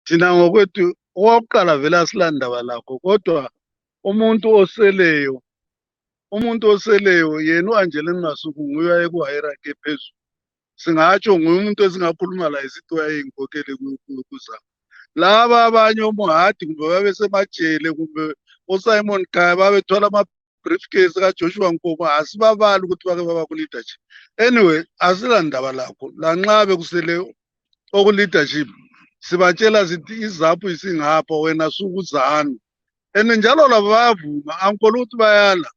thina ngokwethu owakuqala vele asilandaba lakho, kodwa umuntu oseleyo umuntu oseleyo yena u-Angelina Masuku nguye owayeku-hierarchy ephezulu. Singatsho nguye umuntu esingakhuluma laye sithi wayeyinkokheli kuzabo. Laba abanye oMohadi kumbe babesemajele kumbe oSimon Khaya babethwala ama-briefcase kaJoshua Nkomo asibabali ukuthi bake baba ku-leadership. Anyway, asilandaba lakho lanxa bekusele oku-leadership sibatshela sithi izaphu isingapha wena sukuzanu. And njalo labo bayavuma, angikholwa ukuthi bayala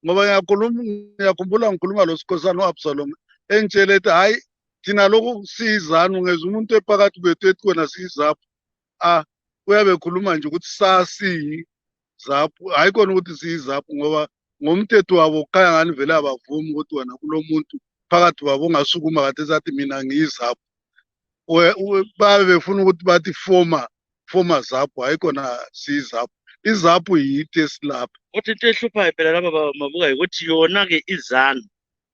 ngoba ngiyakhumbula ngikhuluma lo Sikhosana u-Absalom engitshela ethi hayi thina lokhu siyizanu ngezwa umuntu ephakathi kwethu ethi kona siyizaphu. Uyabe khuluma nje ukuthi sasiyizaphu, hayi khona ukuthi siyizaphu ngoba ngomthetho wabo kukhanya ngani vele abavumi ukuthi wena kulo muntu phakathi kwabo ongasukuma kade esathi mina ngiyizaphu. Babe befuna ukuthi bathi former zaphu, hayi khona siyizaphu. Izaphu yithi esilapha. Uthi into ehluphayo phela laba mabuka ukuthi yona-ke izanu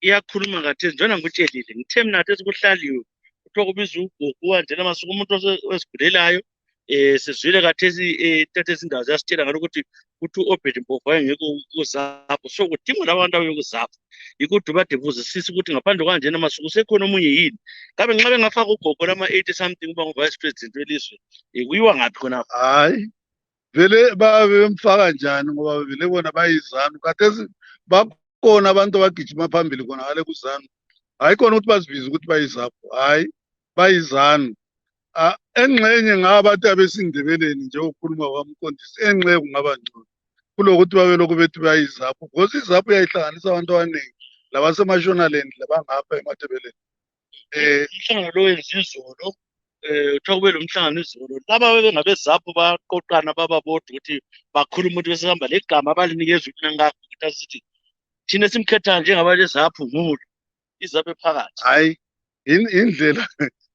iyakhuluma ngathesi njena ngikutshelile ngithe mina ngathesi kuhlaliwe kuthiwa kubiza ugogo uAngela Masuku umuntu osigulelayo sizwile kathesi tathesi indawo ziyasitshela ngalo ukuthi u-Obed Mpofu wayengekho kuzaphu, so kudingwa labantu abekuzaphu. Yikho ukuthi bade buzisisa ukuthi ngaphandle kukaAngela Masuku sekhona omunye yini. Kabe nxa bengafaka ugogo lama-80 something uba ngu-vice president welizwe kuyiwa ngaphi khonapho? Hayi vele babe bemfaka njani ngoba vele bona bayizanu kathesi bakhona abantu abagijima phambili khona ngale kuzanu. Hayi khona ukuthi bazibize ukuthi bayizaphu, hayi bayizanu. Engxenye ngabathi abesindebeleni nje ukukhuluma kwamqondisi, engxenye kungaba ngcono kulokuthi babe lokhu bethi bayizaphu, because izaphu yayihlanganisa abantu abaningi labaseMashonaland labangapha eMathebeleni. Umhlangano lo wenza izolo kuthiwa kube lo mhlangano izolo laba bebengabezaphu baqoqana bababodwa ukuthi bakhuluma ukuthi besihamba legama abalinikeza ukuthi nangakho ukuthi asithi thina simkhethayo njengabezaphu ngulo izaphu ephakathi. Hayi indlela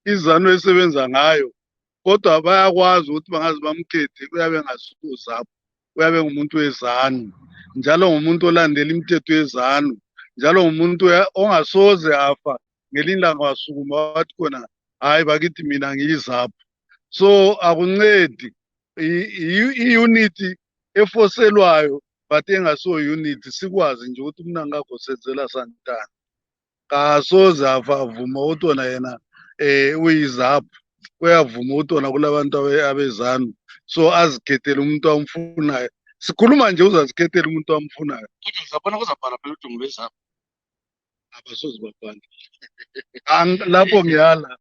izanu esebenza ngayo, kodwa bayakwazi ukuthi bangaze bamkhethe. Uyabe engasuzaphu, uyabe ngumuntu wezanu, njalo ngumuntu olandela imithetho yezanu, njalo ngumuntu ongasoze afa ngelinye ilanga wasukuma wathi khona hayi bakithi mina ngiyizaphu. So akuncedi i-unity efoselwayo but engaso unity. Sikwazi nje ukuthi mina ngakho senzela santana kasoze afa avuma ukuthi wona yena uyizaphu, uyavuma ukuthi wona kulabantu abezanu, so azikhethele umuntu amfunayo. Sikhuluma nje uzazikhethela umuntu amfunayo. Kodwa ngizabona kuzabhala phela ukuthi ngubezaphu. Abasoze babhale lapho ngiyala.